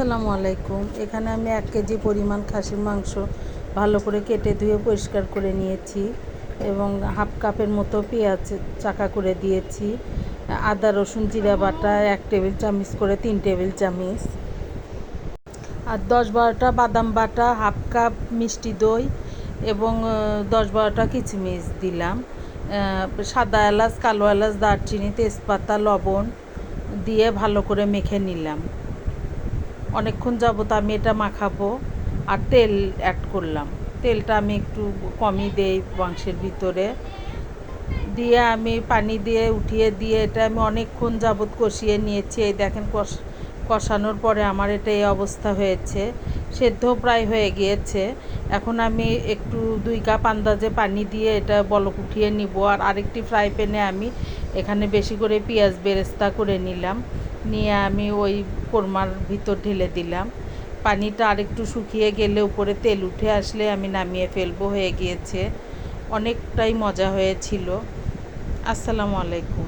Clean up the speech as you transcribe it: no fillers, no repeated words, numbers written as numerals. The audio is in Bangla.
আসসালামু আলাইকুম। এখানে আমি 1 কেজি পরিমাণ খাসির মাংস ভালো করে কেটে ধুয়ে পরিষ্কার করে নিয়েছি এবং হাফ কাপের মতো পেঁয়াজ চাকা করে দিয়েছি। আদা রসুন জিরা বাটা 1 টেবিল চামচ করে 3 টেবিল চামচ, আর 10-12টা বাদাম বাটা, হাফ কাপ মিষ্টি দই এবং 10-12টা কিশমিশ দিলাম। সাদা এলাচ, কালো এলাচ, দারচিনি, তেজপাতা, লবণ দিয়ে ভালো করে মেখে নিলাম। অনেকক্ষণ যাবত আমি এটা মাখাবো। আর তেল অ্যাড করলাম। তেলটা আমি একটু কমই দেই মাংসের ভিতরে। দিয়ে আমি পানি দিয়ে উঠিয়ে দিয়ে এটা আমি অনেকক্ষণ যাবত কষিয়ে নিয়েছি। এই দেখেন কষানোর পরে আমার এটা এই অবস্থা হয়েছে। সেদ্ধ প্রায় হয়ে গিয়েছে। এখন আমি একটু 2 কাপ আন্দাজে পানি দিয়ে এটা বলক উঠিয়ে নিব। আর আরেকটি ফ্রাই প্যানে আমি এখানে বেশি করে পেঁয়াজ বেরেস্তা করে নিলাম। নিয়ে আমি ওই কোরমার ভিতর ঢেলে দিলাম। পানিটা আরেকটু শুকিয়ে গেলে উপরে তেল উঠে আসলে আমি নামিয়ে ফেলবো। হয়ে গিয়েছে। অনেকটাই মজা হয়েছিল। আসসালামু আলাইকুম।